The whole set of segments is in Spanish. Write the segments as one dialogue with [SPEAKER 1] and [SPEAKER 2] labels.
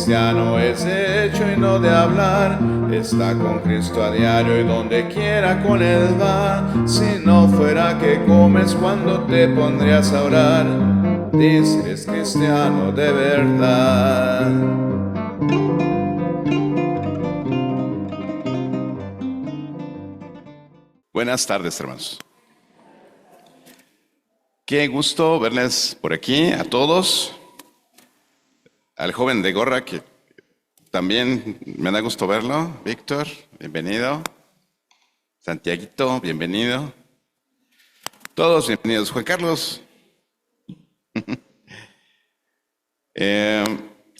[SPEAKER 1] cristiano es de hecho y no de hablar. Está con Cristo a diario y donde quiera con Él va. Si no fuera que comes, cuando te pondrías a orar? Dices eres cristiano de verdad. Buenas tardes, hermanos. Qué gusto verles por aquí a todos. Al joven de gorra, que también me da gusto verlo. Víctor, bienvenido. Santiaguito, bienvenido. Todos bienvenidos. Juan Carlos.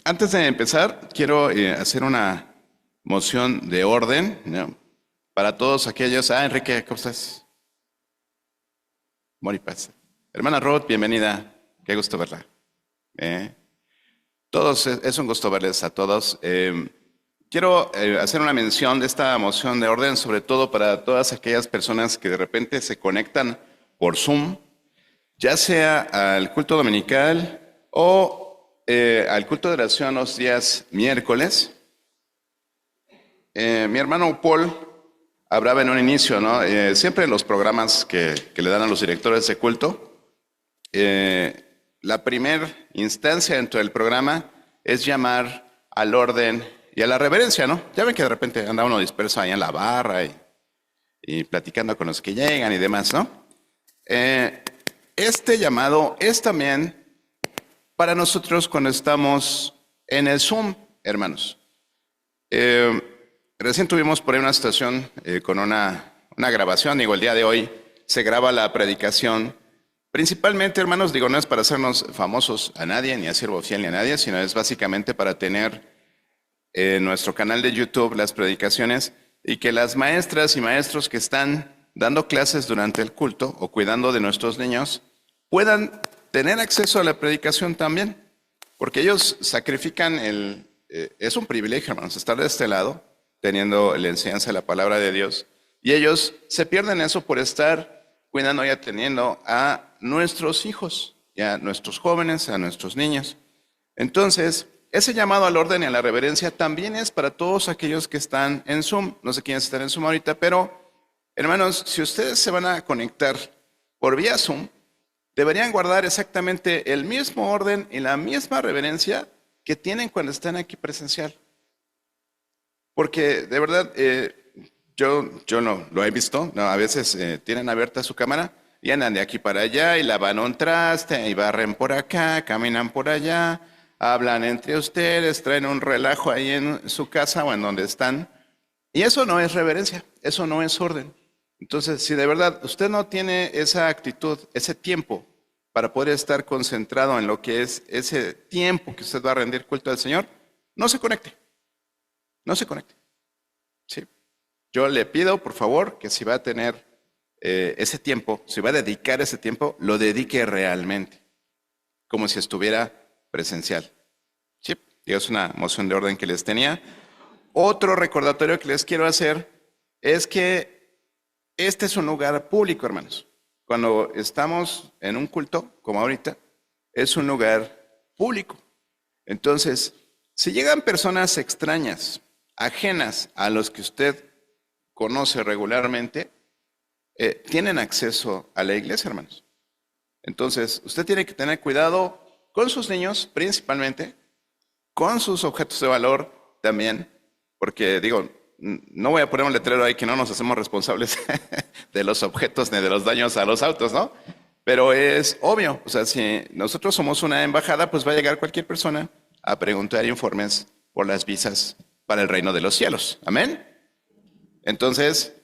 [SPEAKER 1] Antes de empezar, quiero hacer una moción de orden, ¿no? Para todos aquellos. Enrique, ¿cómo estás? Mori Paz. Hermana Ruth, bienvenida. Qué gusto verla. Todos, es un gusto verles a todos. Quiero hacer una mención de esta moción de orden, sobre todo para todas aquellas personas que de repente se conectan por Zoom, ya sea al culto dominical o al culto de oración los días miércoles. Mi hermano Paul hablaba en un inicio, ¿no? Siempre en los programas que le dan a los directores de culto, la primera instancia dentro del programa es llamar al orden y a la reverencia, ¿no? Ya ven que de repente anda uno disperso ahí en la barra y platicando con los que llegan y demás, ¿no? Este llamado es también para nosotros cuando estamos en el Zoom, hermanos. Recién tuvimos por ahí una situación con una grabación, digo, el día de hoy se graba la predicación. Principalmente, hermanos, digo, no es para hacernos famosos a nadie, ni a siervo fiel ni a nadie, sino es básicamente para tener en nuestro canal de YouTube las predicaciones y que las maestras y maestros que están dando clases durante el culto o cuidando de nuestros niños puedan tener acceso a la predicación también, porque ellos sacrifican es un privilegio, hermanos, estar de este lado, teniendo la enseñanza de la palabra de Dios, y ellos se pierden eso por estar cuidando y atendiendo a nuestros hijos, y a nuestros jóvenes, a nuestros niños. Entonces, ese llamado al orden y a la reverencia también es para todos aquellos que están en Zoom. No sé quiénes están en Zoom ahorita, pero, hermanos, si ustedes se van a conectar por vía Zoom, deberían guardar exactamente el mismo orden y la misma reverencia que tienen cuando están aquí presencial. Porque, de verdad, yo no lo he visto, no, a veces tienen abierta su cámara y andan de aquí para allá y lavan un traste y barren por acá, caminan por allá, hablan entre ustedes, traen un relajo ahí en su casa o en donde están. Y eso no es reverencia, eso no es orden. Entonces, si de verdad usted no tiene esa actitud, ese tiempo para poder estar concentrado en lo que es ese tiempo que usted va a rendir culto al Señor, no se conecte, no se conecte. ¿Sí? Yo le pido, por favor, que si va a tener ese tiempo, si va a dedicar ese tiempo, lo dedique realmente, como si estuviera presencial. Sí, es una moción de orden que les tenía. Otro recordatorio que les quiero hacer es que este es un lugar público, hermanos. Cuando estamos en un culto, como ahorita, es un lugar público. Entonces, si llegan personas extrañas, ajenas a los que usted conoce regularmente, tienen acceso a la iglesia, hermanos. Entonces, usted tiene que tener cuidado con sus niños, principalmente, con sus objetos de valor también, porque digo, no voy a poner un letrero ahí que no nos hacemos responsables de los objetos ni de los daños a los autos, ¿no? Pero es obvio, o sea, si nosotros somos una embajada, pues va a llegar cualquier persona a preguntar informes por las visas para el reino de los cielos. ¿Amén? Entonces,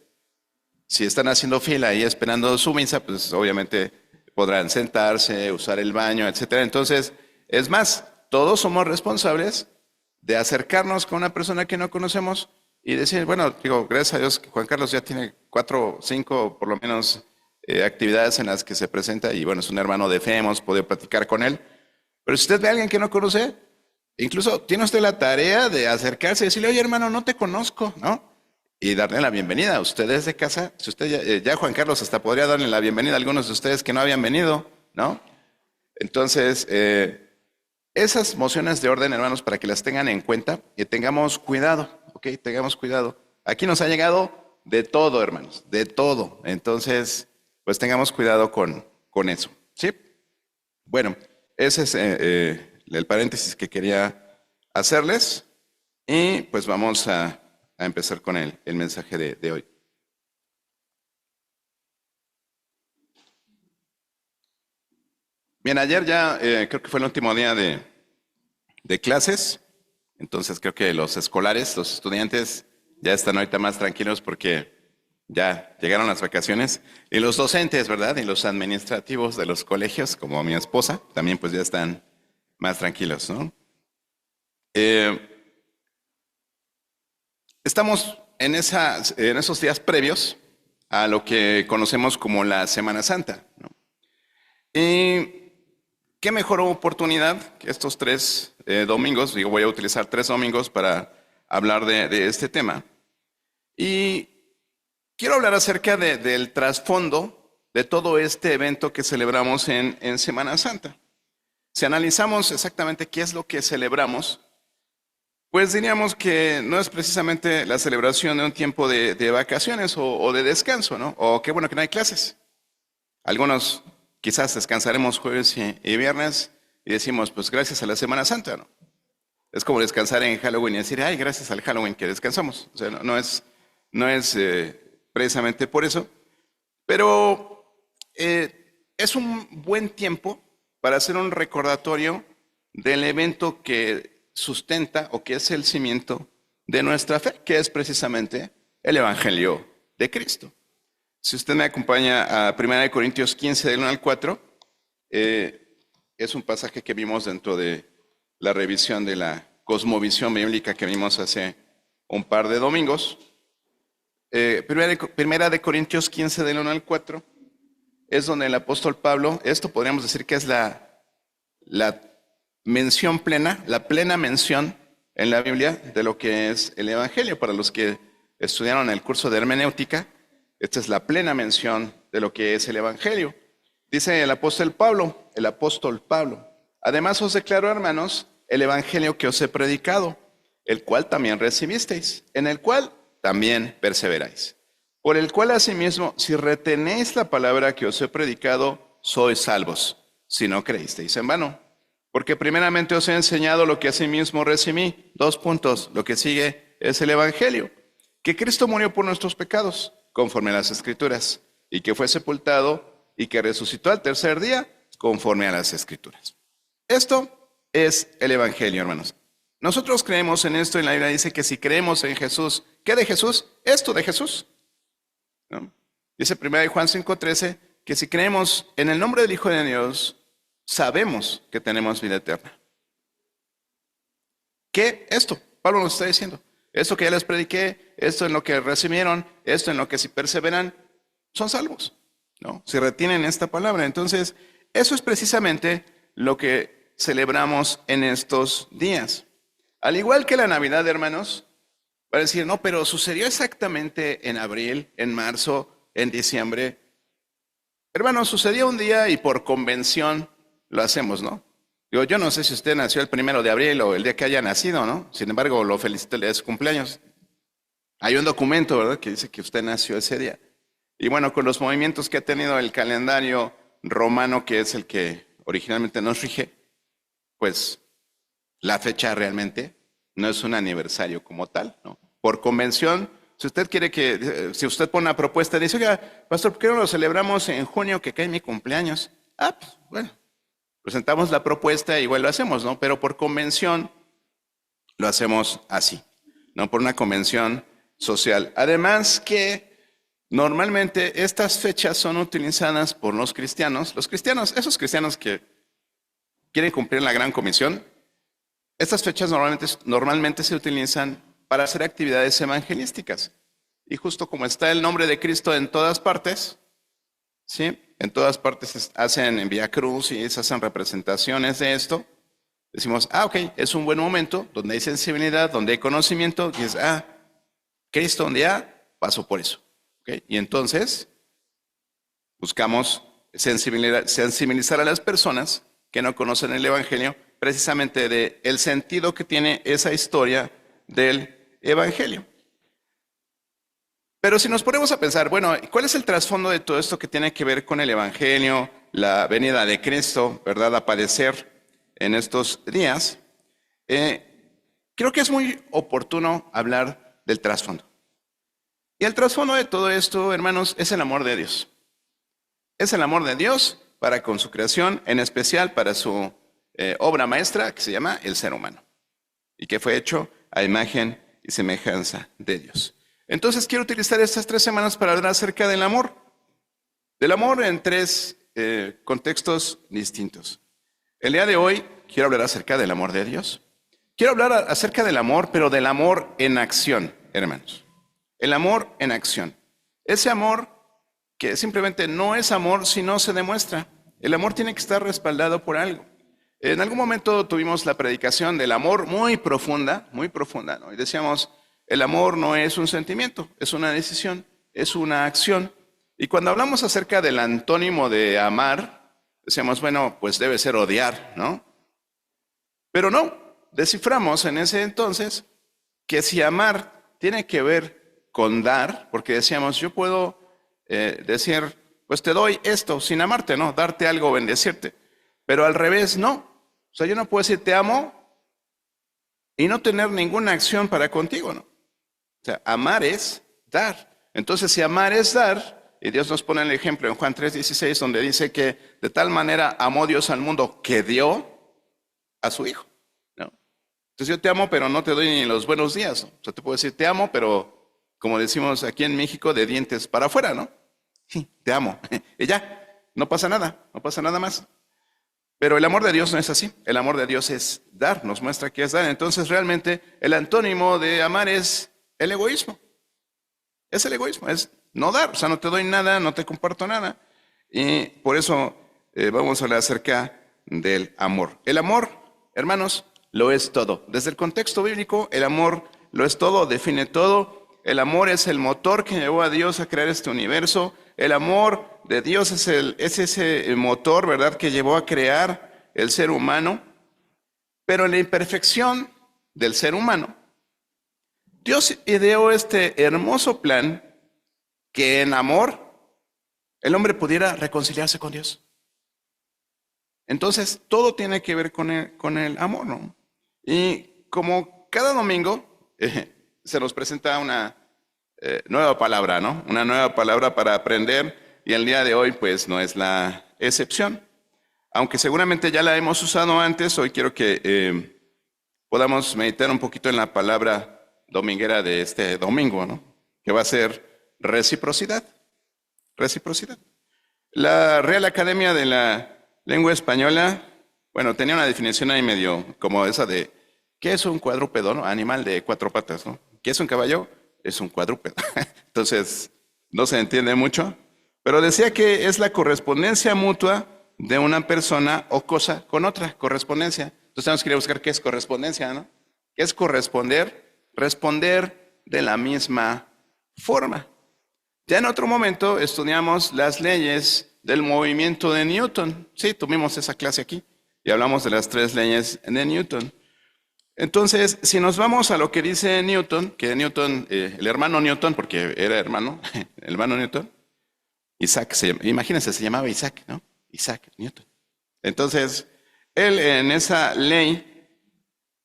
[SPEAKER 1] si están haciendo fila y esperando su misa, pues obviamente podrán sentarse, usar el baño, etcétera. Entonces, es más, todos somos responsables de acercarnos con una persona que no conocemos y decir, bueno, digo, gracias a Dios que Juan Carlos ya tiene 4 o 5 por lo menos actividades en las que se presenta y bueno, es un hermano de fe, hemos podido platicar con él. Pero si usted ve a alguien que no conoce, incluso tiene usted la tarea de acercarse y decirle, oye hermano, no te conozco, ¿no? Y darle la bienvenida. Usted desde casa, si usted ya Juan Carlos hasta podría darle la bienvenida a algunos de ustedes que no habían venido, ¿no? Entonces, Esas mociones de orden, hermanos, para que las tengan en cuenta y tengamos cuidado, ¿ok? Tengamos cuidado. Aquí nos ha llegado de todo, hermanos, de todo. Entonces, pues tengamos cuidado con eso, ¿sí? Bueno, ese es el paréntesis que quería hacerles y pues vamos a empezar con el mensaje de hoy. Bien, ayer ya creo que fue el último día de clases, entonces creo que los escolares, los estudiantes ya están ahorita más tranquilos porque ya llegaron las vacaciones y los docentes, ¿verdad? Y los administrativos de los colegios, como mi esposa, también pues ya están más tranquilos, ¿no? Eh, Estamos en esos días previos a lo que conocemos como la Semana Santa, ¿no? Y qué mejor oportunidad que estos 3 domingos, digo, voy a utilizar 3 domingos para hablar de este tema. Y quiero hablar acerca del trasfondo de todo este evento que celebramos en Semana Santa. Si analizamos exactamente qué es lo que celebramos, pues diríamos que no es precisamente la celebración de un tiempo de vacaciones o de descanso, ¿no? O qué bueno que no hay clases. Algunos quizás descansaremos jueves y viernes y decimos, pues gracias a la Semana Santa, ¿no? Es como descansar en Halloween y decir, ay, gracias al Halloween que descansamos. O sea, no es precisamente por eso, pero es un buen tiempo para hacer un recordatorio del evento que sustenta o que es el cimiento de nuestra fe, que es precisamente el Evangelio de Cristo. Si usted me acompaña a 1 Corintios 15, del 1 al 4, es un pasaje que vimos dentro de la revisión de la cosmovisión bíblica que vimos hace un par de domingos. Primera de Corintios 15, del 1 al 4, es donde el apóstol Pablo, esto podríamos decir que es la mención plena, la plena mención en la Biblia de lo que es el Evangelio. Para los que estudiaron el curso de hermenéutica, esta es la plena mención de lo que es el Evangelio. Dice el apóstol Pablo, además os declaro, hermanos, el Evangelio que os he predicado, el cual también recibisteis, en el cual también perseveráis. Por el cual asimismo, si retenéis la palabra que os he predicado, sois salvos, si no creísteis en vano. Porque primeramente os he enseñado lo que asimismo recibí. 2 puntos. Lo que sigue es el Evangelio. Que Cristo murió por nuestros pecados, conforme a las Escrituras, y que fue sepultado y que resucitó al tercer día, conforme a las Escrituras. Esto es el Evangelio, hermanos. Nosotros creemos en esto y la Biblia dice que si creemos en Jesús, ¿qué de Jesús? Esto de Jesús, ¿no? Dice 1 Juan 5:13 que si creemos en el nombre del Hijo de Dios, sabemos que tenemos vida eterna. ¿Qué? Esto, Pablo nos está diciendo. Esto que ya les prediqué, esto en lo que recibieron, esto en lo que si perseveran, son salvos, ¿no? Si retienen esta palabra. Entonces, eso es precisamente lo que celebramos en estos días. Al igual que la Navidad, hermanos, para decir, no, pero sucedió exactamente en abril, en marzo, en diciembre. Hermanos, sucedió un día y por convención lo hacemos, ¿no? Digo, yo no sé si usted nació el 1 de abril o el día que haya nacido, ¿no? Sin embargo, lo felicito el día de su cumpleaños. Hay un documento, ¿verdad?, que dice que usted nació ese día. Y bueno, con los movimientos que ha tenido el calendario romano, que es el que originalmente nos rige, pues la fecha realmente no es un aniversario como tal, ¿no? Por convención, si usted quiere si usted pone una propuesta y dice, oiga, pastor, ¿por qué no lo celebramos en junio que cae mi cumpleaños? Ah, pues bueno, presentamos la propuesta y igual lo hacemos, ¿no? Pero por convención lo hacemos así, ¿no? Por una convención social. Además que normalmente estas fechas son utilizadas por los cristianos, esos cristianos que quieren cumplir la gran comisión. Estas fechas normalmente se utilizan para hacer actividades evangelísticas. Y justo como está el nombre de Cristo en todas partes, ¿sí? En todas partes hacen en Vía Cruz y se hacen representaciones de esto. Decimos, ok, es un buen momento donde hay sensibilidad, donde hay conocimiento. Y es, Cristo un día pasó por eso. ¿Okay? Y entonces buscamos sensibilizar a las personas que no conocen el Evangelio precisamente del sentido que tiene esa historia del Evangelio. Pero si nos ponemos a pensar, bueno, ¿cuál es el trasfondo de todo esto que tiene que ver con el Evangelio, la venida de Cristo, ¿verdad?, a padecer en estos días? Creo que es muy oportuno hablar del trasfondo. Y el trasfondo de todo esto, hermanos, es el amor de Dios. Es el amor de Dios para con su creación, en especial para su obra maestra, que se llama el ser humano, y que fue hecho a imagen y semejanza de Dios. Entonces quiero utilizar estas 3 semanas para hablar acerca del amor en 3 contextos distintos. El día de hoy quiero hablar acerca del amor de Dios. Quiero hablar acerca del amor, pero del amor en acción, hermanos. El amor en acción. Ese amor que simplemente no es amor si no se demuestra. El amor tiene que estar respaldado por algo. En algún momento tuvimos la predicación del amor muy profunda, ¿no? Y decíamos, el amor no es un sentimiento, es una decisión, es una acción. Y cuando hablamos acerca del antónimo de amar, decíamos, bueno, pues debe ser odiar, ¿no? Pero no, desciframos en ese entonces que si amar tiene que ver con dar, porque decíamos, yo puedo decir, pues te doy esto sin amarte, ¿no? Darte algo, bendecirte. Pero al revés, no. O sea, yo no puedo decir te amo y no tener ninguna acción para contigo, ¿no? O sea, amar es dar. Entonces, si amar es dar, y Dios nos pone el ejemplo en Juan 3:16, donde dice que de tal manera amó Dios al mundo que dio a su Hijo, ¿no? Entonces yo te amo, pero no te doy ni los buenos días, ¿no? O sea, te puedo decir te amo, pero como decimos aquí en México, de dientes para afuera, ¿no? Sí, te amo. Y ya, no pasa nada más. Pero el amor de Dios no es así. El amor de Dios es dar, nos muestra que es dar. Entonces realmente el antónimo de amar es el egoísmo. Es el egoísmo, es no dar. O sea, no te doy nada, no te comparto nada. Y por eso vamos a hablar acerca del amor. El amor, hermanos, lo es todo. Desde el contexto bíblico, el amor lo es todo, define todo. El amor es el motor que llevó a Dios a crear este universo. El amor de Dios es ese motor, ¿verdad?, que llevó a crear el ser humano. Pero en la imperfección del ser humano, Dios ideó este hermoso plan que en amor el hombre pudiera reconciliarse con Dios. Entonces, todo tiene que ver con el amor, ¿no? Y como cada domingo se nos presenta una nueva palabra, ¿no? Una nueva palabra para aprender, y el día de hoy, pues, no es la excepción. Aunque seguramente ya la hemos usado antes, hoy quiero que podamos meditar un poquito en la palabra dominguera de este domingo, ¿no? Que va a ser reciprocidad. Reciprocidad. La Real Academia de la Lengua Española, bueno, tenía una definición ahí medio como esa de ¿qué es un cuadrúpedo, no? Animal de 4 patas, ¿no? ¿Qué es un caballo? Es un cuadrúpedo. Entonces, no se entiende mucho, pero decía que es la correspondencia mutua de una persona o cosa con otra, correspondencia. Entonces tenemos que ir a buscar qué es correspondencia, ¿no? ¿Qué es corresponder? Responder de la misma forma. Ya en otro momento estudiamos las leyes del movimiento de Newton. Sí, tuvimos esa clase aquí y hablamos de las 3 leyes de Newton. Entonces, si nos vamos a lo que dice Newton, que Newton, el hermano Newton, porque era hermano, el hermano Newton, Isaac, imagínense, se llamaba Isaac, ¿no? Isaac Newton. Entonces, él en esa ley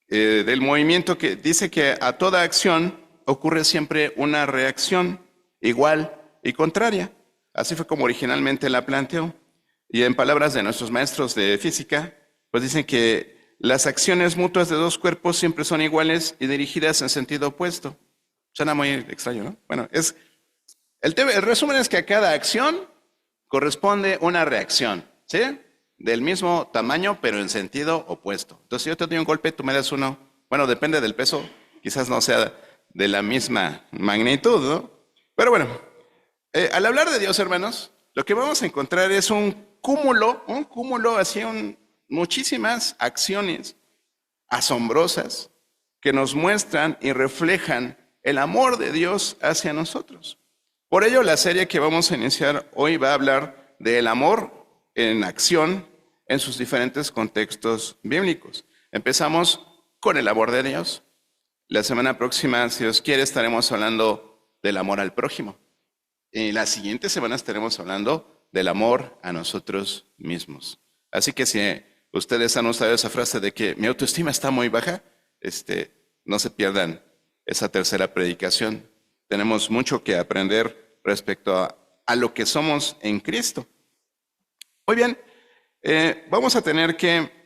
[SPEAKER 1] del movimiento que dice que a toda acción ocurre siempre una reacción igual y contraria. Así fue como originalmente la planteó. Y en palabras de nuestros maestros de física, pues dicen que las acciones mutuas de 2 cuerpos siempre son iguales y dirigidas en sentido opuesto. Suena muy extraño, ¿no? Bueno, el resumen es que a cada acción corresponde una reacción, ¿sí? Del mismo tamaño, pero en sentido opuesto. Entonces, si yo te doy un golpe, tú me das uno. Bueno, depende del peso, quizás no sea de la misma magnitud, ¿no? Pero bueno, al hablar de Dios, hermanos, lo que vamos a encontrar es un cúmulo, así, muchísimas acciones asombrosas que nos muestran y reflejan el amor de Dios hacia nosotros. Por ello, la serie que vamos a iniciar hoy va a hablar del amor en acción en sus diferentes contextos bíblicos. Empezamos con el amor de Dios. La semana próxima, si Dios quiere, estaremos hablando del amor al prójimo. Y la siguiente semana estaremos hablando del amor a nosotros mismos. Así que si ustedes han usado esa frase de que mi autoestima está muy baja, no se pierdan esa tercera predicación. Tenemos mucho que aprender respecto a lo que somos en Cristo. Muy bien, vamos a tener que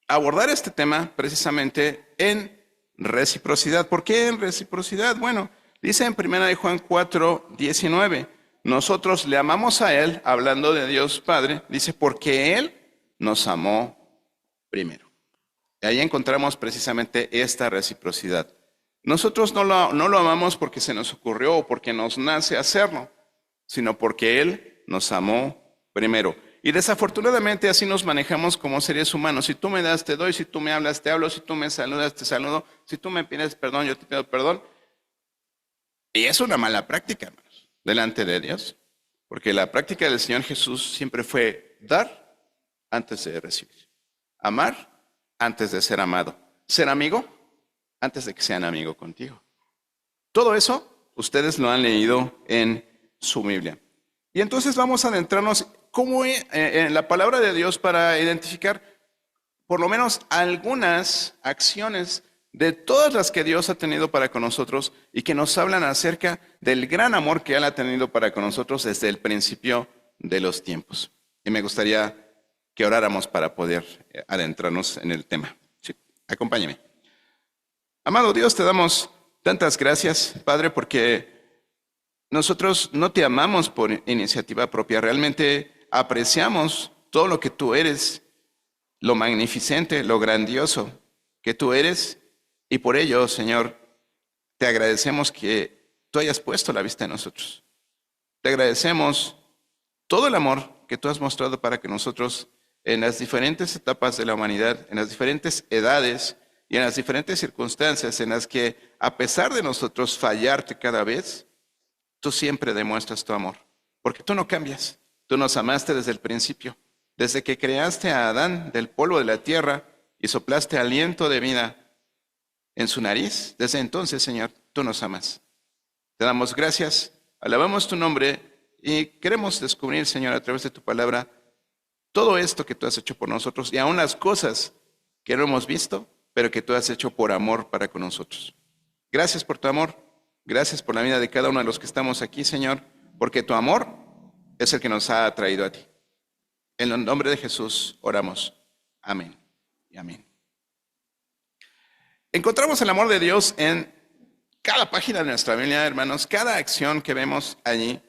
[SPEAKER 1] abordar este tema precisamente en reciprocidad. ¿Por qué en reciprocidad? Bueno, dice en 1 Juan 4:19, nosotros le amamos a Él, hablando de Dios Padre, dice, porque Él nos amó primero. Y ahí encontramos precisamente esta reciprocidad. Nosotros no lo amamos porque se nos ocurrió o porque nos nace hacerlo, sino porque Él nos amó primero. Y desafortunadamente así nos manejamos como seres humanos. Si tú me das, te doy. Si tú me hablas, te hablo. Si tú me saludas, te saludo. Si tú me pides perdón, yo te pido perdón. Y es una mala práctica, hermanos, delante de Dios. Porque la práctica del Señor Jesús siempre fue dar antes de recibir. Amar antes de ser amado. Ser amigo antes de que sean amigo contigo. Todo eso ustedes lo han leído en su Biblia. Y entonces vamos a adentrarnos en la palabra de Dios para identificar por lo menos algunas acciones de todas las que Dios ha tenido para con nosotros y que nos hablan acerca del gran amor que Él ha tenido para con nosotros desde el principio de los tiempos. Y me gustaría que oráramos para poder adentrarnos en el tema. Sí, acompáñeme. Amado Dios, te damos tantas gracias, Padre, porque nosotros no te amamos por iniciativa propia, realmente apreciamos todo lo que tú eres, lo magnificente, lo grandioso que tú eres, y por ello, Señor, te agradecemos que tú hayas puesto la vista en nosotros. Te agradecemos todo el amor que tú has mostrado para que nosotros, en las diferentes etapas de la humanidad, en las diferentes edades y en las diferentes circunstancias en las que, a pesar de nosotros fallarte cada vez, tú siempre demuestras tu amor, porque tú no cambias. Tú nos amaste desde el principio, desde que creaste a Adán del polvo de la tierra y soplaste aliento de vida en su nariz. Desde entonces, Señor, tú nos amas. Te damos gracias, alabamos tu nombre y queremos descubrir, Señor, a través de tu palabra, todo esto que tú has hecho por nosotros y aún las cosas que no hemos visto, pero que tú has hecho por amor para con nosotros. Gracias por tu amor. Gracias por la vida de cada uno de los que estamos aquí, Señor, porque tu amor es el que nos ha traído a ti. En el nombre de Jesús oramos. Amén y amén. Encontramos el amor de Dios en cada página de nuestra Biblia, hermanos. Cada acción que vemos allí,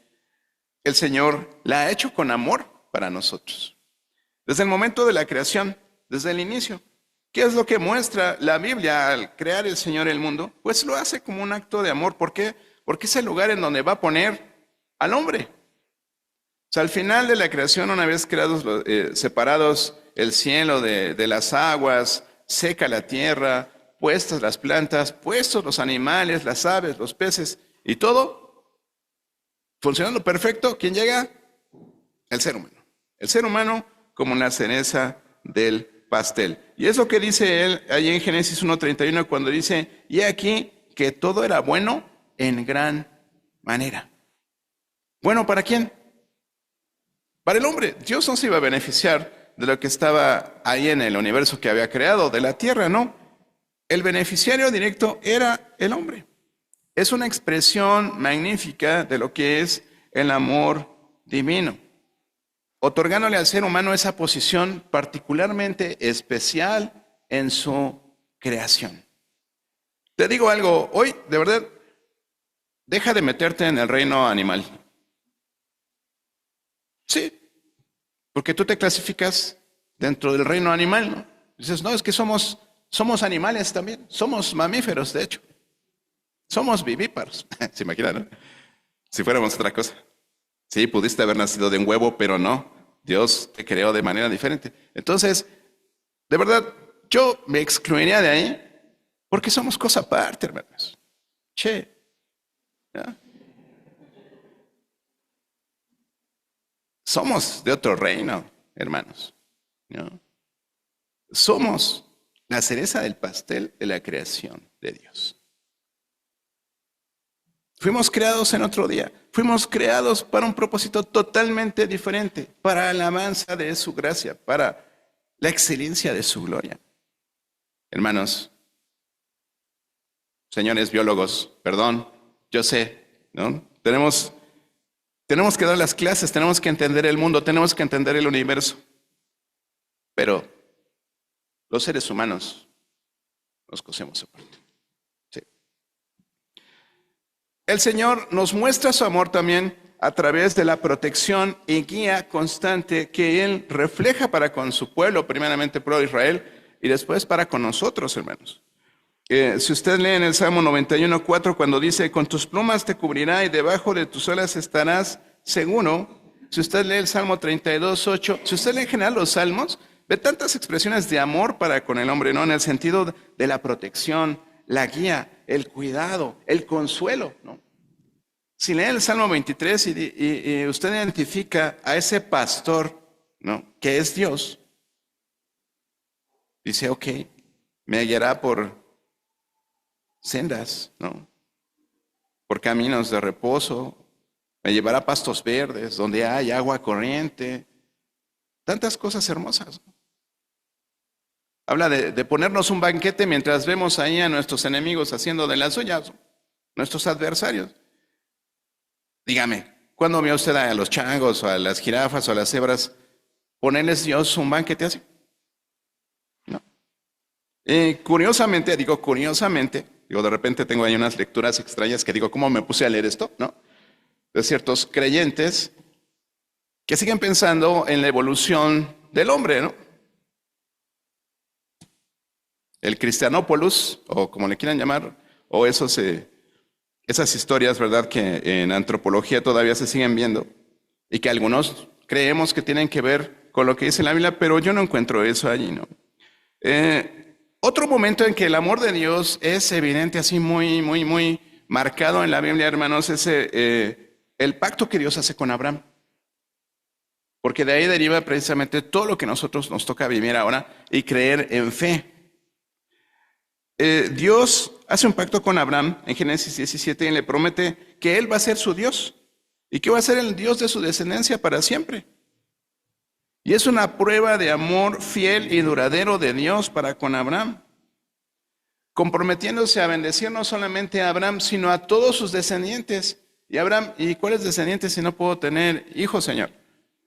[SPEAKER 1] el Señor la ha hecho con amor para nosotros. Desde el momento de la creación, desde el inicio. ¿Qué es lo que muestra la Biblia al crear el Señor el mundo? Pues lo hace como un acto de amor. ¿Por qué? Porque es el lugar en donde va a poner al hombre. O sea, al final de la creación, una vez creados, separados el cielo de las aguas, seca la tierra, puestas las plantas, puestos los animales, las aves, los peces y todo, funcionando perfecto, ¿quién llega? El ser humano. El ser humano como la cereza del pastel. Y es lo que dice él ahí en Génesis 1:31 cuando dice, y aquí que todo era bueno en gran manera. ¿Bueno para quién? Para el hombre. Dios no se iba a beneficiar de lo que estaba ahí en el universo que había creado, de la tierra, no. El beneficiario directo era el hombre. Es una expresión magnífica de lo que es el amor divino, otorgándole al ser humano esa posición particularmente especial en su creación. Te digo algo, hoy, de verdad, deja de meterte en el reino animal. Sí, porque tú te clasificas dentro del reino animal, ¿no? Dices, no, es que somos animales también, somos mamíferos, de hecho. Somos vivíparos. ¿Se imaginan, no? Si fuéramos otra cosa. Sí, pudiste haber nacido de un huevo, pero no. Dios te creó de manera diferente. Entonces, de verdad, yo me excluiría de ahí porque somos cosa aparte, hermanos. Che. ¿Ya? Somos de otro reino, hermanos. ¿No? Somos la cereza del pastel de la creación de Dios. Fuimos creados en otro día. Fuimos creados para un propósito totalmente diferente, para la alabanza de su gracia, para la excelencia de su gloria. Hermanos, señores biólogos, perdón, yo sé, ¿no? Tenemos que dar las clases, tenemos que entender el mundo, tenemos que entender el universo. Pero los seres humanos nos cosemos aparte. Sí. El Señor nos muestra su amor también a través de la protección y guía constante que Él refleja para con su pueblo, primeramente pueblo de Israel, y después para con nosotros, hermanos. Si usted lee en el Salmo 91:4, cuando dice, con tus plumas te cubrirá y debajo de tus alas estarás seguro. Si usted lee el Salmo 32:8, si usted lee en general los salmos, ve tantas expresiones de amor para con el hombre, ¿no? En el sentido de la protección, la guía, el cuidado, el consuelo, ¿no? Si lee el Salmo 23 y usted identifica a ese pastor, ¿no? Que es Dios, dice, ok, me guiará por sendas, ¿no? Por caminos de reposo, me llevará a pastos verdes, donde hay agua corriente, tantas cosas hermosas, ¿no? Habla de ponernos un banquete mientras vemos ahí a nuestros enemigos haciendo de las suyas, ¿no? Nuestros adversarios. Dígame, ¿cuándo vio usted a los changos, o a las jirafas, o a las cebras ponerles Dios un banquete así? No. Curiosamente, de repente tengo ahí unas lecturas extrañas que digo, ¿cómo me puse a leer esto? ¿No? De ciertos creyentes que siguen pensando en la evolución del hombre, ¿no? El Cristianópolis, o como le quieran llamar, o esas historias, ¿verdad?, que en antropología todavía se siguen viendo y que algunos creemos que tienen que ver con lo que dice la Biblia, pero yo no encuentro eso allí, ¿no? Otro momento en que el amor de Dios es evidente, así muy marcado en la Biblia, hermanos, es el pacto que Dios hace con Abraham. Porque de ahí deriva precisamente todo lo que nosotros nos toca vivir ahora y creer en fe. Dios hace un pacto con Abraham en Génesis 17 y le promete que Él va a ser su Dios y que va a ser el Dios de su descendencia para siempre. Y es una prueba de amor fiel y duradero de Dios para con Abraham, comprometiéndose a bendecir no solamente a Abraham, sino a todos sus descendientes. Y Abraham, ¿y cuáles descendientes si no puedo tener hijos, Señor?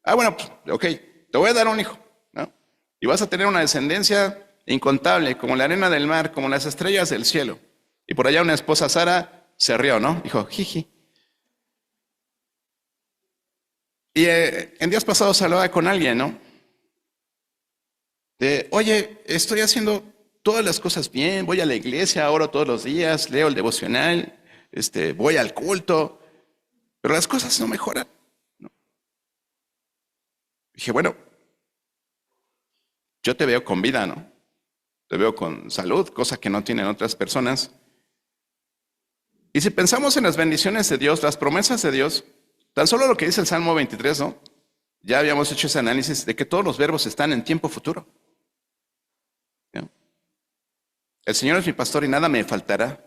[SPEAKER 1] Bueno, pues, ok, te voy a dar un hijo, ¿no? Y vas a tener una descendencia incontable, como la arena del mar, como las estrellas del cielo. Y por allá una esposa, Sara, se rió, ¿no? Dijo, jiji. Y en días pasados hablaba con alguien, ¿no? Oye, estoy haciendo todas las cosas bien, voy a la iglesia, oro todos los días, leo el devocional, voy al culto, pero las cosas no mejoran, ¿no? Dije, bueno, yo te veo con vida, ¿no? Te veo con salud, cosa que no tienen otras personas. Y si pensamos en las bendiciones de Dios, las promesas de Dios, tan solo lo que dice el Salmo 23, ¿no? Ya habíamos hecho ese análisis de que todos los verbos están en tiempo futuro, ¿no? El Señor es mi pastor y nada me faltará.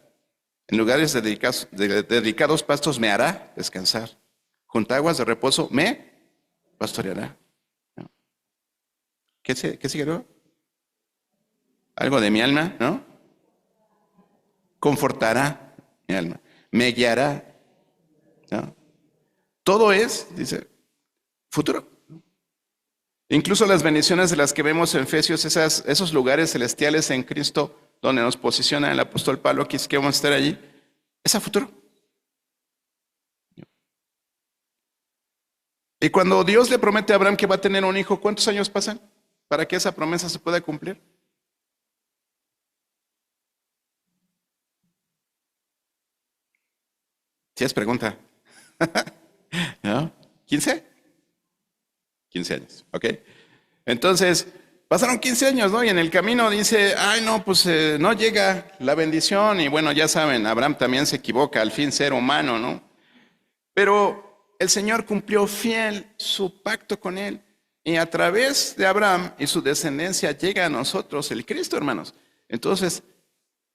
[SPEAKER 1] En lugares dedicados pastos me hará descansar. Junto a aguas de reposo me pastoreará, ¿no? ¿Qué sigue luego? Algo de mi alma, ¿no? Confortará mi alma, me guiará, ¿no? Todo es, dice, futuro. Incluso las bendiciones de las que vemos en Efesios, esos lugares celestiales en Cristo, donde nos posiciona el apóstol Pablo, que vamos a estar allí, es a futuro. Y cuando Dios le promete a Abraham que va a tener un hijo, ¿cuántos años pasan para que esa promesa se pueda cumplir? Si es pregunta. ¿No? ¿15? 15 años, ¿ok? Entonces, pasaron 15 años, ¿no? Y en el camino dice, ay, no, pues no llega la bendición. Y bueno, ya saben, Abraham también se equivoca, al fin ser humano, ¿no? Pero el Señor cumplió fiel su pacto con él. Y a través de Abraham y su descendencia llega a nosotros el Cristo, hermanos. Entonces,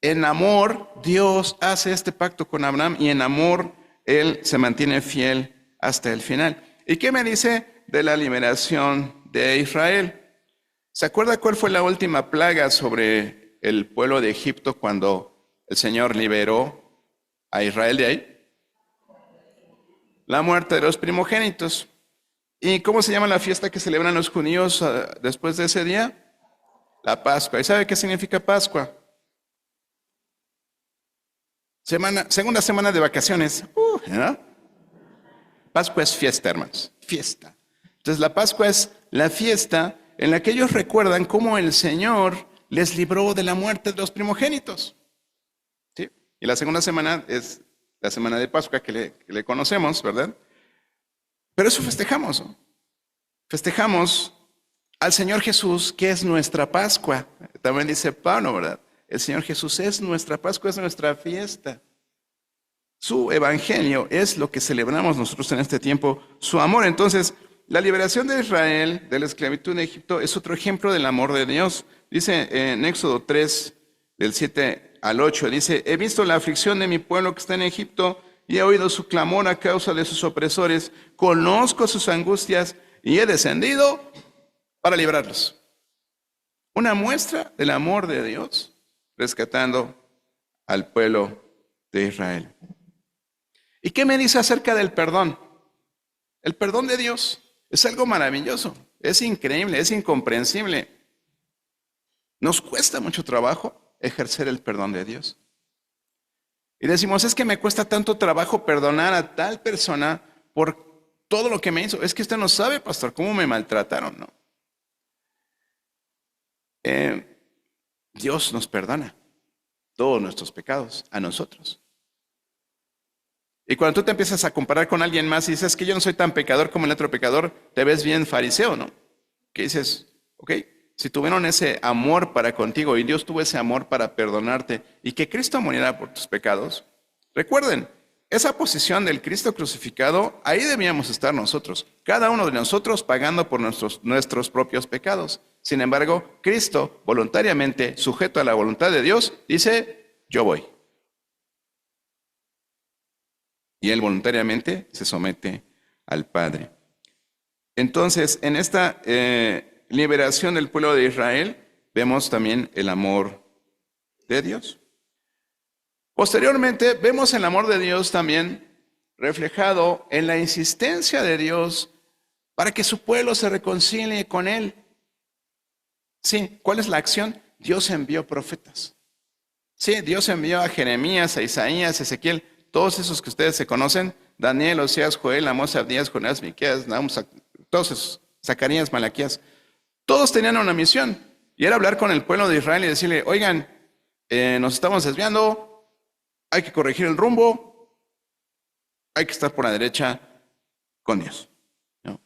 [SPEAKER 1] en amor, Dios hace este pacto con Abraham y en amor, Él se mantiene fiel hasta el final. ¿Y qué me dice de la liberación de Israel? ¿Se acuerda cuál fue la última plaga sobre el pueblo de Egipto cuando el Señor liberó a Israel de ahí? La muerte de los primogénitos. ¿Y cómo se llama la fiesta que celebran los judíos después de ese día? La Pascua. ¿Y sabe qué significa Pascua? Segunda semana de vacaciones. ¿No? Pascua es fiesta, hermanos. Fiesta. Entonces la Pascua es la fiesta en la que ellos recuerdan cómo el Señor les libró de la muerte de los primogénitos. ¿Sí? Y la segunda semana es la semana de Pascua que le conocemos, ¿verdad? Pero eso festejamos, ¿no? Festejamos al Señor Jesús, que es nuestra Pascua. También dice Pablo, ¿verdad? El Señor Jesús es nuestra Pascua, es nuestra fiesta. Su evangelio es lo que celebramos nosotros en este tiempo, su amor. Entonces, la liberación de Israel de la esclavitud en Egipto es otro ejemplo del amor de Dios. Dice en Éxodo 3, del 7 al 8, dice, he visto la aflicción de mi pueblo que está en Egipto y he oído su clamor a causa de sus opresores, conozco sus angustias y he descendido para librarlos. Una muestra del amor de Dios rescatando al pueblo de Israel. ¿Y qué me dice acerca del perdón? El perdón de Dios es algo maravilloso, es increíble, es incomprensible. Nos cuesta mucho trabajo ejercer el perdón de Dios. Y decimos, es que me cuesta tanto trabajo perdonar a tal persona por todo lo que me hizo. Es que usted no sabe, pastor, cómo me maltrataron, ¿no? Dios nos perdona todos nuestros pecados a nosotros. Y cuando tú te empiezas a comparar con alguien más y dices que yo no soy tan pecador como el otro pecador, te ves bien fariseo, ¿no? Que dices, ok, si tuvieron ese amor para contigo y Dios tuvo ese amor para perdonarte y que Cristo muriera por tus pecados, recuerden, esa posición del Cristo crucificado, ahí debíamos estar nosotros, cada uno de nosotros pagando por nuestros propios pecados. Sin embargo, Cristo, voluntariamente, sujeto a la voluntad de Dios, dice, yo voy. Y Él voluntariamente se somete al Padre. Entonces, en esta liberación del pueblo de Israel, vemos también el amor de Dios. Posteriormente, vemos el amor de Dios también reflejado en la insistencia de Dios para que su pueblo se reconcilie con Él. Sí, ¿cuál es la acción? Dios envió profetas. Sí, Dios envió a Jeremías, a Isaías, a Ezequiel, todos esos que ustedes se conocen, Daniel, Oseas, Joel, Amós, Abdías, Jonás, Miqueas, Nahum, todos esos, Zacarías, Malaquías, todos tenían una misión, y era hablar con el pueblo de Israel y decirle, oigan, nos estamos desviando, hay que corregir el rumbo, hay que estar por la derecha con Dios. ¿No?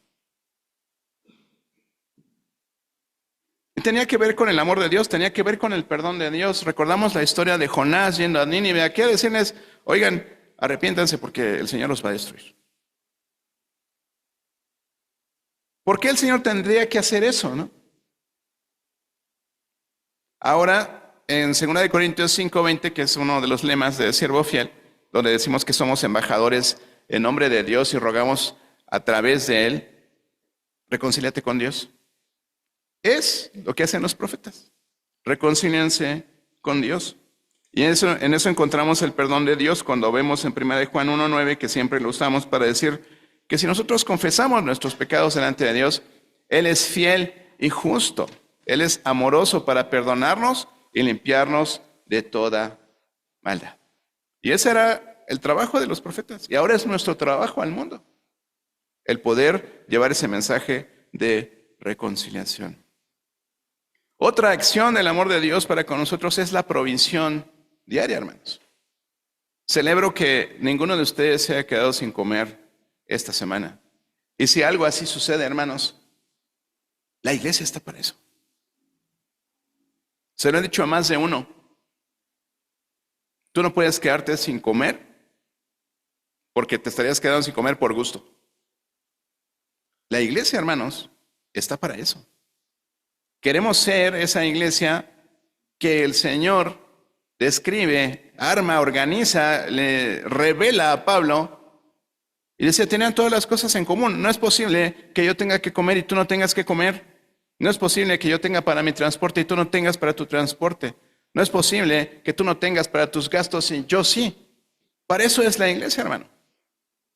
[SPEAKER 1] Y tenía que ver con el amor de Dios, tenía que ver con el perdón de Dios. Recordamos la historia de Jonás yendo a Nínive, aquí a decirles, oigan, arrepiéntanse porque el Señor los va a destruir. ¿Por qué el Señor tendría que hacer eso, no? Ahora, en 2 Corintios 5:20, que es uno de los lemas de Siervo Fiel, donde decimos que somos embajadores en nombre de Dios y rogamos a través de Él, reconcíliate con Dios. Es lo que hacen los profetas. Reconcíliense con Dios. Y en eso encontramos el perdón de Dios cuando vemos en 1 Juan 1:9, que siempre lo usamos para decir que si nosotros confesamos nuestros pecados delante de Dios, Él es fiel y justo. Él es amoroso para perdonarnos y limpiarnos de toda maldad. Y ese era el trabajo de los profetas. Y ahora es nuestro trabajo al mundo. El poder llevar ese mensaje de reconciliación. Otra acción del amor de Dios para con nosotros es la provisión diaria, hermanos. Celebro que ninguno de ustedes se haya quedado sin comer esta semana. Y si algo así sucede, hermanos, la iglesia está para eso. Se lo he dicho a más de uno. Tú no puedes quedarte sin comer porque te estarías quedando sin comer por gusto. La iglesia, hermanos, está para eso. Queremos ser esa iglesia que el Señor describe, arma, organiza, le revela a Pablo y decía, tenían todas las cosas en común. No es posible que yo tenga que comer y tú no tengas que comer. No es posible que yo tenga para mi transporte y tú no tengas para tu transporte. No es posible que tú no tengas para tus gastos y yo sí. Para eso es la iglesia, hermano.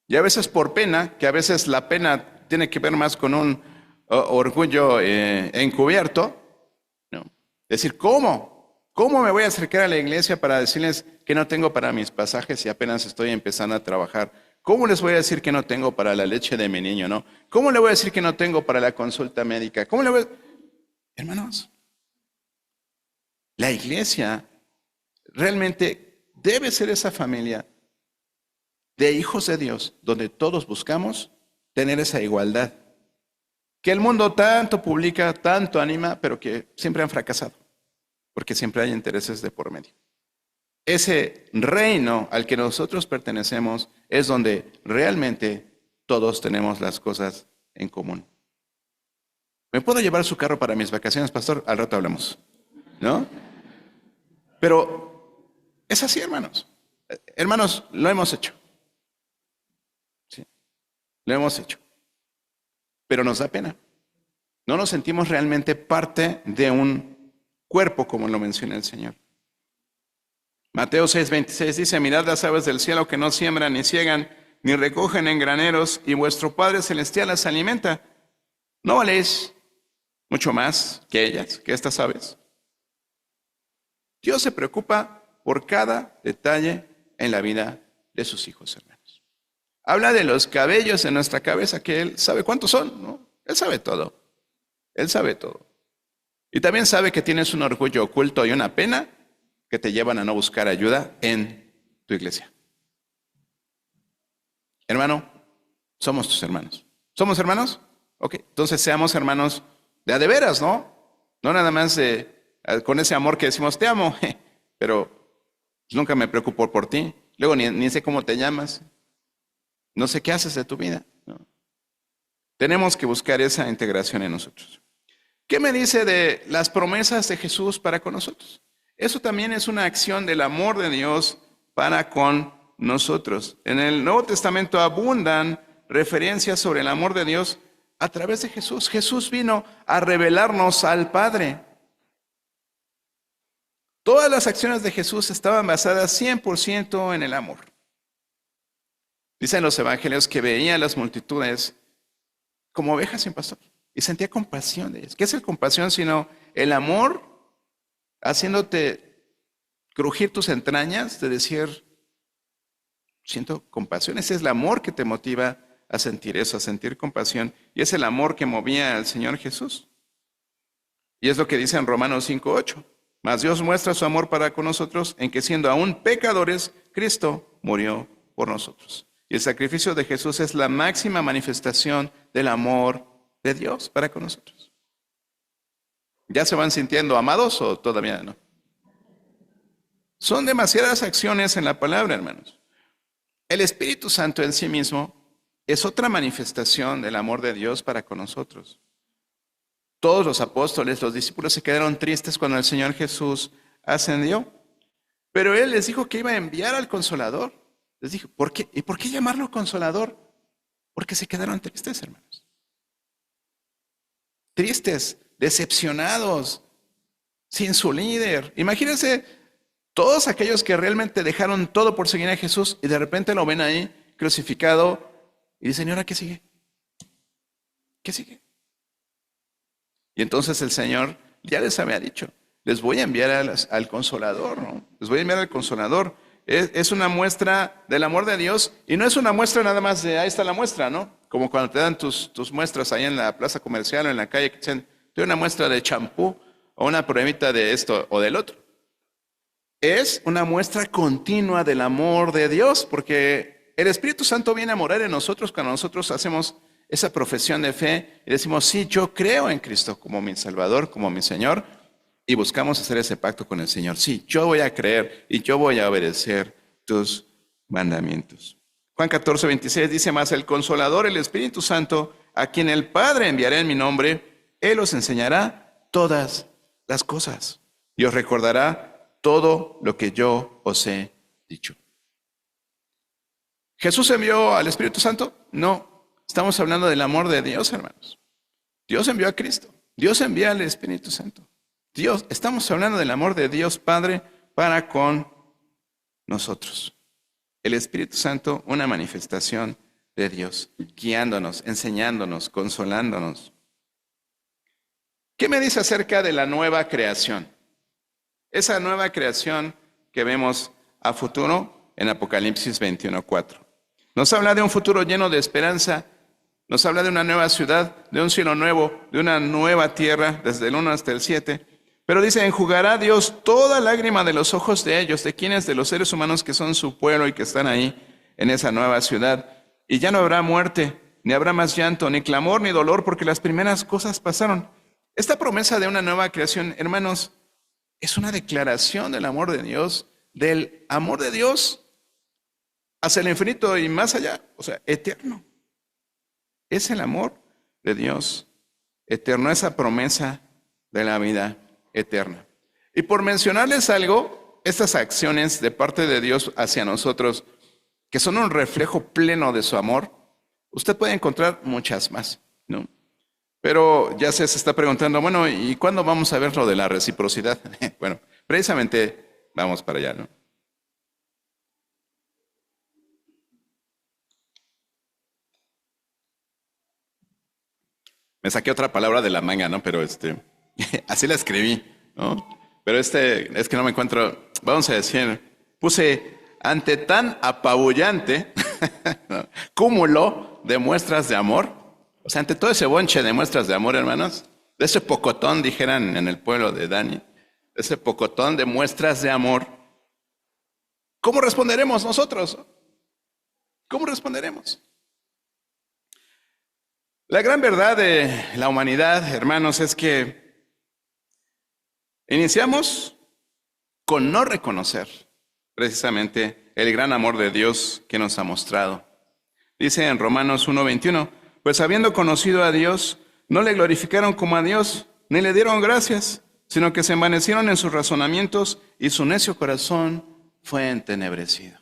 [SPEAKER 1] Y a veces por pena, que a veces la pena tiene que ver más con un orgullo encubierto, ¿no? Decir, ¿cómo? ¿Cómo me voy a acercar a la iglesia para decirles que no tengo para mis pasajes y apenas estoy empezando a trabajar? ¿Cómo les voy a decir que no tengo para la leche de mi niño, no? ¿Cómo le voy a decir que no tengo para la consulta médica? ¿Cómo le voy a... Hermanos, la iglesia realmente debe ser esa familia de hijos de Dios, donde todos buscamos tener esa igualdad. Que el mundo tanto publica, tanto anima, pero que siempre han fracasado, porque siempre hay intereses de por medio. Ese reino al que nosotros pertenecemos es donde realmente todos tenemos las cosas en común. ¿Me puedo llevar su carro para mis vacaciones, pastor? Al rato hablamos, ¿no? Pero es así, hermanos. Hermanos, lo hemos hecho. Sí, lo hemos hecho. Pero nos da pena. No nos sentimos realmente parte de un cuerpo, como lo menciona el Señor. Mateo 6:26 dice, mirad las aves del cielo que no siembran, ni ciegan, ni recogen en graneros, y vuestro Padre Celestial las alimenta. ¿No valéis mucho más que ellas, que estas aves? Dios se preocupa por cada detalle en la vida de sus hijos, hermanos. Habla de los cabellos de nuestra cabeza, que Él sabe cuántos son, ¿no? Él sabe todo. Él sabe todo. Y también sabe que tienes un orgullo oculto y una pena que te llevan a no buscar ayuda en tu iglesia. Hermano, somos tus hermanos. ¿Somos hermanos? Ok, entonces seamos hermanos de veras, ¿no? No nada más con ese amor que decimos, te amo, pero nunca me preocupo por ti. Luego ni sé cómo te llamas. No sé qué haces de tu vida, ¿no? Tenemos que buscar esa integración en nosotros. ¿Qué me dice de las promesas de Jesús para con nosotros? Eso también es una acción del amor de Dios para con nosotros. En el Nuevo Testamento abundan referencias sobre el amor de Dios a través de Jesús. Jesús vino a revelarnos al Padre. Todas las acciones de Jesús estaban basadas 100% en el amor. Dicen los evangelios que veía a las multitudes como ovejas sin pastor y sentía compasión de ellas. ¿Qué es el compasión sino el amor haciéndote crujir tus entrañas de decir, siento compasión? Ese es el amor que te motiva a sentir eso, a sentir compasión. Y es el amor que movía al Señor Jesús. Y es lo que dice en Romanos 5:8. Mas Dios muestra su amor para con nosotros en que siendo aún pecadores, Cristo murió por nosotros. Y el sacrificio de Jesús es la máxima manifestación del amor de Dios para con nosotros. ¿Ya se van sintiendo amados o todavía no? Son demasiadas acciones en la palabra, hermanos. El Espíritu Santo en sí mismo es otra manifestación del amor de Dios para con nosotros. Todos los apóstoles, los discípulos se quedaron tristes cuando el Señor Jesús ascendió. Pero Él les dijo que iba a enviar al Consolador. Les dijo, ¿por qué? ¿Y por qué llamarlo Consolador? Porque se quedaron tristes, hermanos. Tristes, decepcionados, sin su líder. Imagínense todos aquellos que realmente dejaron todo por seguir a Jesús y de repente lo ven ahí crucificado y dicen, ¿y ahora qué sigue? ¿Qué sigue? Y entonces el Señor ya les había dicho, les voy a enviar al Consolador, ¿no? Les voy a enviar al Consolador. Es una muestra del amor de Dios y no es una muestra nada más de, ahí está la muestra, ¿no? Como cuando te dan tus muestras ahí en la plaza comercial o en la calle, que dicen, te doy una muestra de champú o una pruebita de esto o del otro. Es una muestra continua del amor de Dios, porque el Espíritu Santo viene a morar en nosotros cuando nosotros hacemos esa profesión de fe y decimos, sí, yo creo en Cristo como mi Salvador, como mi Señor, y buscamos hacer ese pacto con el Señor. Sí, yo voy a creer y yo voy a obedecer tus mandamientos. Juan 14:26 dice, más el Consolador, el Espíritu Santo, a quien el Padre enviará en mi nombre, Él os enseñará todas las cosas y os recordará todo lo que yo os he dicho. ¿Jesús envió al Espíritu Santo? No, estamos hablando del amor de Dios, hermanos. Dios envió a Cristo. Dios envía al Espíritu Santo. Estamos hablando del amor de Dios Padre para con nosotros. El Espíritu Santo, una manifestación de Dios, guiándonos, enseñándonos, consolándonos. ¿Qué me dice acerca de la nueva creación? Esa nueva creación que vemos a futuro en Apocalipsis 21:4. Nos habla de un futuro lleno de esperanza. Nos habla de una nueva ciudad, de un cielo nuevo, de una nueva tierra, desde el 1 hasta el 7. Pero dice, enjugará Dios toda lágrima de los ojos de ellos, de quienes, de los seres humanos que son su pueblo y que están ahí en esa nueva ciudad. Y ya no habrá muerte, ni habrá más llanto, ni clamor, ni dolor, porque las primeras cosas pasaron. Esta promesa de una nueva creación, hermanos, es una declaración del amor de Dios hacia el infinito y más allá, o sea, eterno. Es el amor de Dios eterno, esa promesa de la vida eterna. Y por mencionarles algo, estas acciones de parte de Dios hacia nosotros, que son un reflejo pleno de su amor, usted puede encontrar muchas más, ¿no? Pero ya se está preguntando, bueno, ¿y cuándo vamos a ver lo de la reciprocidad? Bueno, precisamente vamos para allá, ¿no? Me saqué otra palabra de la manga, ¿no? Pero así la escribí, ¿no? Pero es que no me encuentro, vamos a decir, puse ante tan apabullante ¿no? Cúmulo de muestras de amor. O sea, ante todo ese bonche de muestras de amor, hermanos, de ese pocotón, dijeran en el pueblo de Dani, de ese pocotón de muestras de amor, ¿cómo responderemos nosotros? ¿Cómo responderemos? La gran verdad de la humanidad, hermanos, es que iniciamos con no reconocer precisamente el gran amor de Dios que nos ha mostrado. Dice en Romanos 1:21, pues habiendo conocido a Dios, no le glorificaron como a Dios, ni le dieron gracias, sino que se envanecieron en sus razonamientos y su necio corazón fue entenebrecido.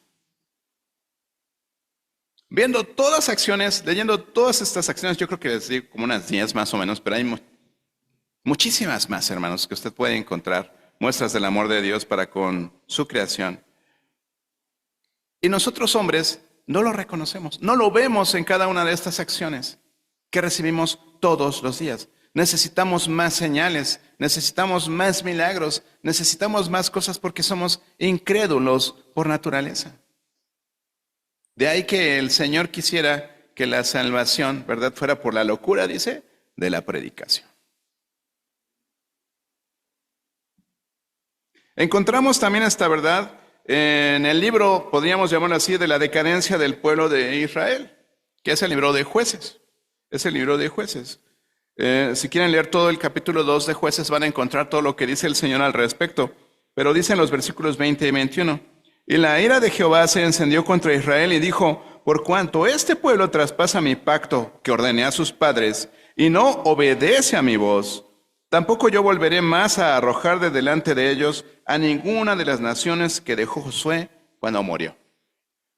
[SPEAKER 1] Viendo todas las acciones, leyendo todas estas acciones, yo creo que les digo como unas 10 más o menos, pero hay muchísimas más, hermanos, que usted puede encontrar, muestras del amor de Dios para con su creación. Y nosotros hombres no lo reconocemos, no lo vemos en cada una de estas acciones que recibimos todos los días. Necesitamos más señales, necesitamos más milagros, necesitamos más cosas porque somos incrédulos por naturaleza. De ahí que el Señor quisiera que la salvación, ¿verdad?, fuera por la locura, dice, de la predicación. Encontramos también esta verdad en el libro, podríamos llamarlo así, de la decadencia del pueblo de Israel, que es el libro de Jueces. Es el libro de Jueces. Si quieren leer todo el capítulo 2 de Jueces, van a encontrar todo lo que dice el Señor al respecto. Pero dicen los versículos 20 y 21. Y la ira de Jehová se encendió contra Israel y dijo, por cuanto este pueblo traspasa mi pacto que ordené a sus padres y no obedece a mi voz, tampoco yo volveré más a arrojar de delante de ellos a ninguna de las naciones que dejó Josué cuando murió.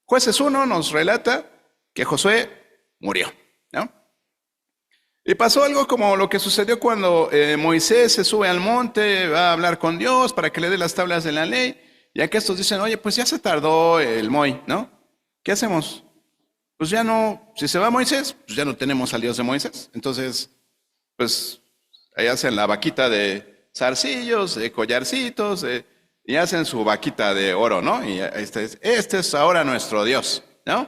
[SPEAKER 1] Jueces 1 nos relata que Josué murió, ¿no? Y pasó algo como lo que sucedió cuando Moisés se sube al monte, va a hablar con Dios para que le dé las tablas de la ley. Ya que estos dicen, oye, pues ya se tardó el Moy, ¿no? ¿Qué hacemos? Pues ya no, si se va Moisés, pues ya no tenemos al Dios de Moisés. Entonces, pues ahí hacen la vaquita de zarcillos, de collarcitos, y hacen su vaquita de oro, ¿no? Y este es ahora nuestro Dios, ¿no?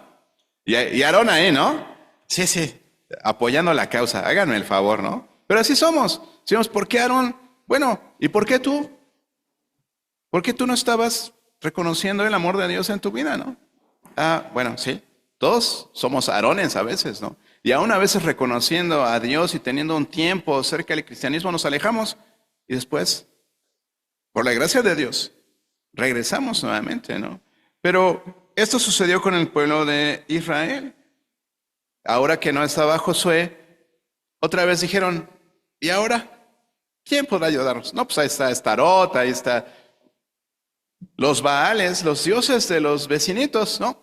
[SPEAKER 1] Y Aarón ahí, ¿no? Sí, apoyando la causa, háganme el favor, ¿no? Pero así somos. Decimos, ¿por qué Aarón? Bueno, ¿y por qué tú? ¿Por qué tú no estabas reconociendo el amor de Dios en tu vida, no? Bueno, sí, todos somos Aarones a veces, ¿no? Y aún a veces reconociendo a Dios y teniendo un tiempo cerca del cristianismo nos alejamos y después, por la gracia de Dios, regresamos nuevamente, ¿no? Pero esto sucedió con el pueblo de Israel. Ahora que no estaba Josué, otra vez dijeron, ¿Y ahora quién podrá ayudarnos? No, pues ahí está Estarot, ahí está los Baales, los dioses de los vecinitos, ¿no?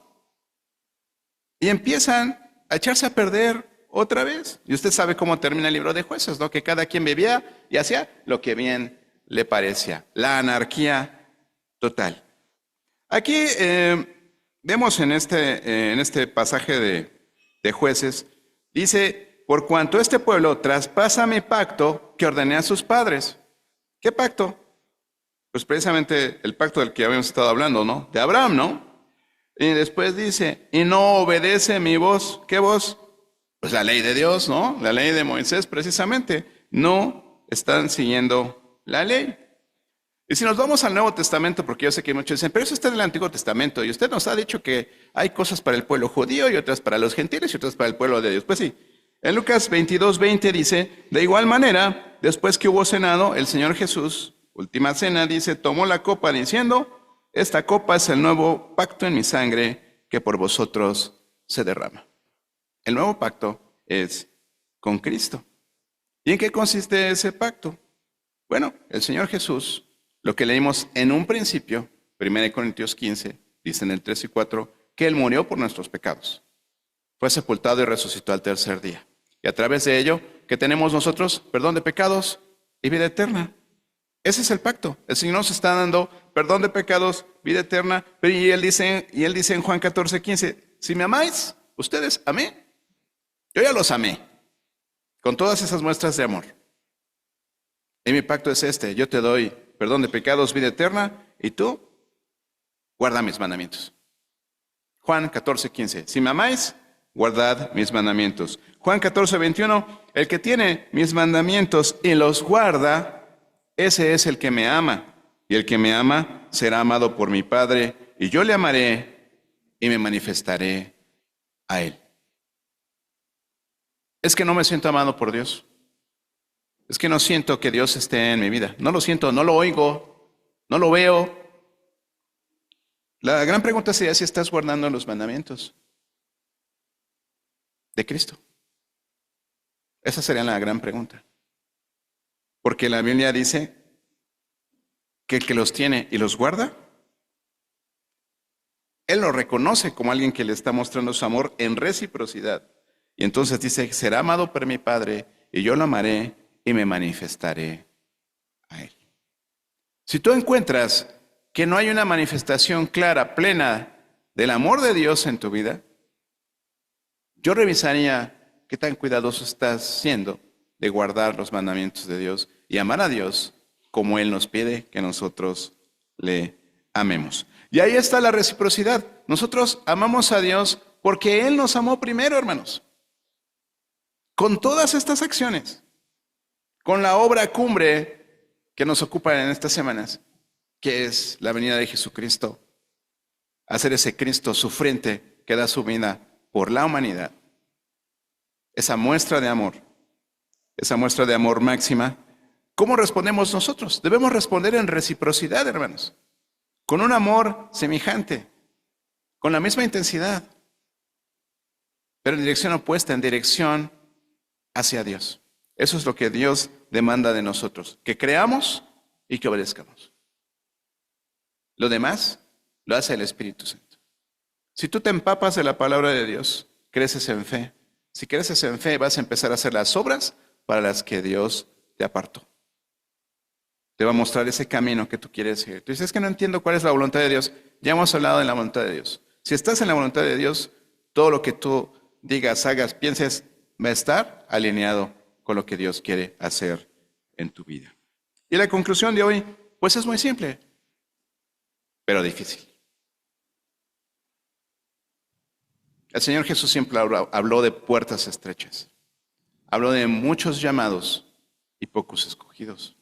[SPEAKER 1] Y empiezan a echarse a perder otra vez. Y usted sabe cómo termina el libro de Jueces, ¿no? Que cada quien bebía y hacía lo que bien le parecía. La anarquía total. Aquí vemos en este pasaje de Jueces, dice, por cuanto este pueblo traspasa mi pacto que ordené a sus padres. ¿Qué pacto? Pues precisamente el pacto del que habíamos estado hablando, ¿no? De Abraham, ¿no? Y después dice, y no obedece mi voz. ¿Qué voz? Pues la ley de Dios, ¿no? La ley de Moisés, precisamente. No están siguiendo la ley. Y si nos vamos al Nuevo Testamento, porque yo sé que muchos dicen, pero eso está en el Antiguo Testamento, y usted nos ha dicho que hay cosas para el pueblo judío y otras para los gentiles y otras para el pueblo de Dios. Pues sí, en Lucas 22:20 dice, de igual manera, después que hubo cenado, el Señor Jesús, última cena, dice, tomó la copa diciendo, esta copa es el nuevo pacto en mi sangre que por vosotros se derrama. El nuevo pacto es con Cristo. ¿Y en qué consiste ese pacto? Bueno, el Señor Jesús, lo que leímos en un principio, 1 Corintios 15, dice en el 3 y 4, que Él murió por nuestros pecados. Fue sepultado y resucitó al tercer día. Y a través de ello, ¿qué tenemos nosotros? Perdón de pecados y vida eterna. Ese es el pacto. El Señor nos está dando perdón de pecados, vida eterna. Y Él dice en Juan 14:15, si me amáis, ustedes amé. Yo ya los amé. Con todas esas muestras de amor. Y mi pacto es este. Yo te doy perdón de pecados, vida eterna. Y tú, guarda mis mandamientos. Juan 14:15. Si me amáis, guardad mis mandamientos. Juan 14:21. El que tiene mis mandamientos y los guarda, ese es el que me ama, y el que me ama será amado por mi Padre, y yo le amaré y me manifestaré a él. Es que no me siento amado por Dios. Es que no siento que Dios esté en mi vida. No lo siento, no lo oigo, no lo veo. La gran pregunta sería si estás guardando los mandamientos de Cristo. Esa sería la gran pregunta. Porque la Biblia dice que el que los tiene y los guarda, Él lo reconoce como alguien que le está mostrando su amor en reciprocidad. Y entonces dice, será amado por mi Padre, y yo lo amaré y me manifestaré a Él. Si tú encuentras que no hay una manifestación clara, plena del amor de Dios en tu vida, yo revisaría qué tan cuidadoso estás siendo de guardar los mandamientos de Dios y amar a Dios como Él nos pide que nosotros le amemos. Y ahí está la reciprocidad. Nosotros amamos a Dios porque Él nos amó primero, hermanos. Con todas estas acciones, con la obra cumbre que nos ocupa en estas semanas, que es la venida de Jesucristo, hacer ese Cristo sufriente que da su vida por la humanidad. Esa muestra de amor máxima, ¿cómo respondemos nosotros? Debemos responder en reciprocidad, hermanos, con un amor semejante, con la misma intensidad, pero en dirección opuesta, en dirección hacia Dios. Eso es lo que Dios demanda de nosotros, que creamos y que obedezcamos. Lo demás lo hace el Espíritu Santo. Si tú te empapas de la palabra de Dios, creces en fe. Si creces en fe, vas a empezar a hacer las obras para las que Dios te apartó. Te va a mostrar ese camino que tú quieres seguir. Tú dices, es que no entiendo cuál es la voluntad de Dios. Ya hemos hablado de la voluntad de Dios. Si estás en la voluntad de Dios, todo lo que tú digas, hagas, pienses, va a estar alineado con lo que Dios quiere hacer en tu vida. Y la conclusión de hoy, pues es muy simple, pero difícil. El Señor Jesús siempre habló de puertas estrechas. Habló de muchos llamados y pocos escogidos.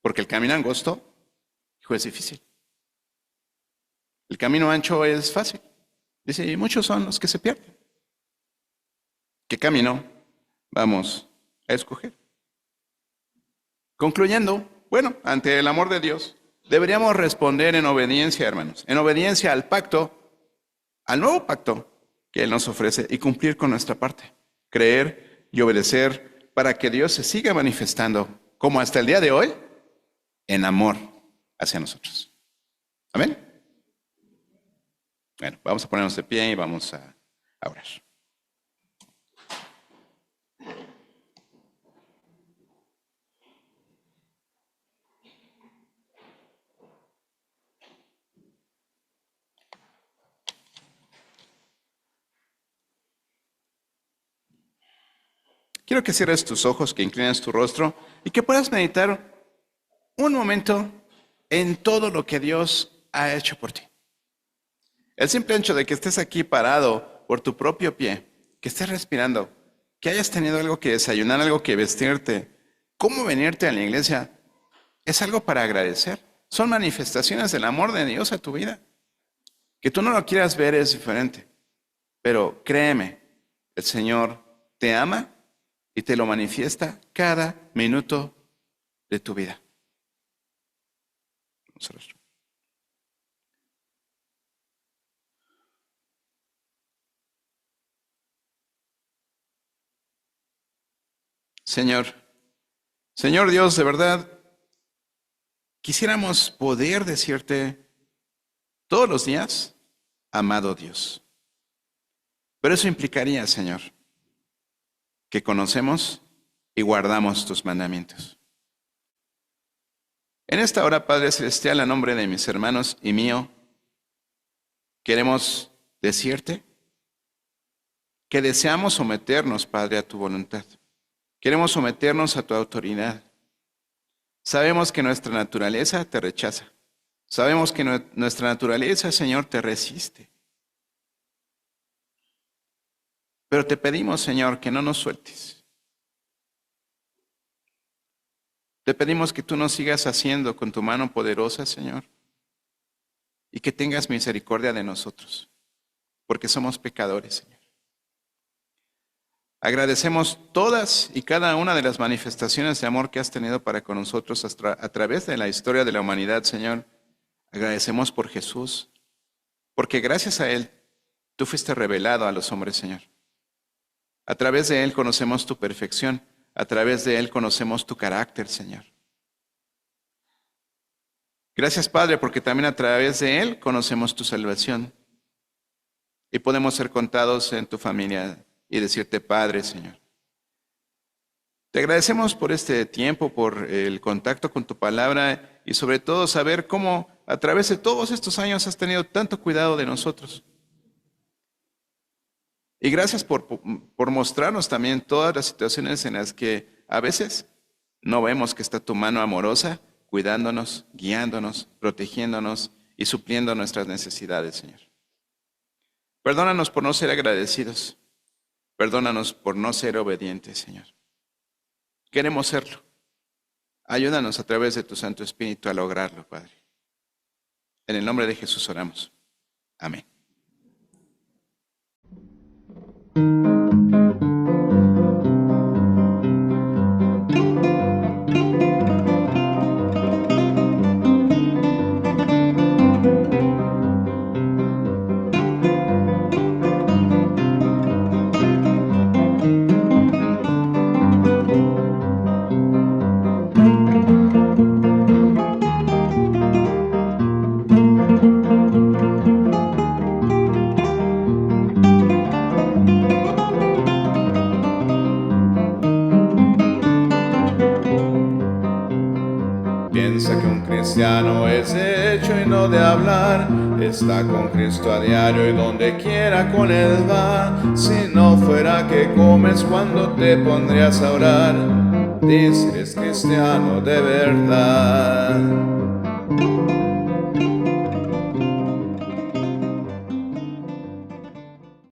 [SPEAKER 1] Porque el camino angosto, hijo, es difícil. El camino ancho es fácil. Dice, y muchos son los que se pierden. ¿Qué camino vamos a escoger? Concluyendo, bueno, ante el amor de Dios, deberíamos responder en obediencia, hermanos, en obediencia al pacto, al nuevo pacto que Él nos ofrece y cumplir con nuestra parte. Creer y obedecer para que Dios se siga manifestando, como hasta el día de hoy, en amor hacia nosotros. Amén. Bueno, vamos a ponernos de pie y vamos a orar. Quiero que cierres tus ojos, que inclines tu rostro y que puedas meditar un momento en todo lo que Dios ha hecho por ti. El simple hecho de que estés aquí parado por tu propio pie, que estés respirando, que hayas tenido algo que desayunar, algo que vestirte, cómo venirte a la iglesia, es algo para agradecer. Son manifestaciones del amor de Dios a tu vida. Que tú no lo quieras ver es diferente, pero créeme, el Señor te ama y te lo manifiesta cada minuto de tu vida. Señor Dios, de verdad, quisiéramos poder decirte todos los días, amado Dios. Pero eso implicaría, Señor, que conocemos y guardamos tus mandamientos. En esta hora, Padre Celestial, a nombre de mis hermanos y mío, queremos decirte que deseamos someternos, Padre, a tu voluntad. Queremos someternos a tu autoridad. Sabemos que nuestra naturaleza te rechaza. Sabemos que nuestra naturaleza, Señor, te resiste. Pero te pedimos, Señor, que no nos sueltes. Te pedimos que tú nos sigas haciendo con tu mano poderosa, Señor, y que tengas misericordia de nosotros, porque somos pecadores, Señor. Agradecemos todas y cada una de las manifestaciones de amor que has tenido para con nosotros a través de la historia de la humanidad, Señor. Agradecemos por Jesús, porque gracias a Él tú fuiste revelado a los hombres, Señor. A través de Él conocemos tu perfección, a través de Él conocemos tu carácter, Señor. Gracias, Padre, porque también a través de Él conocemos tu salvación y podemos ser contados en tu familia y decirte, Padre, Señor. Te agradecemos por este tiempo, por el contacto con tu palabra y sobre todo saber cómo a través de todos estos años has tenido tanto cuidado de nosotros. Y gracias por mostrarnos también todas las situaciones en las que a veces no vemos que está tu mano amorosa cuidándonos, guiándonos, protegiéndonos y supliendo nuestras necesidades, Señor. Perdónanos por no ser agradecidos. Perdónanos por no ser obedientes, Señor. Queremos serlo. Ayúdanos a través de tu Santo Espíritu a lograrlo, Padre. En el nombre de Jesús oramos. Amén. Piensa que un cristiano es de hecho y no de hablar. Está con Cristo a diario y donde quiera con Él va. Si no fuera que comes, cuando te pondrías a orar? Dices, eres cristiano de verdad.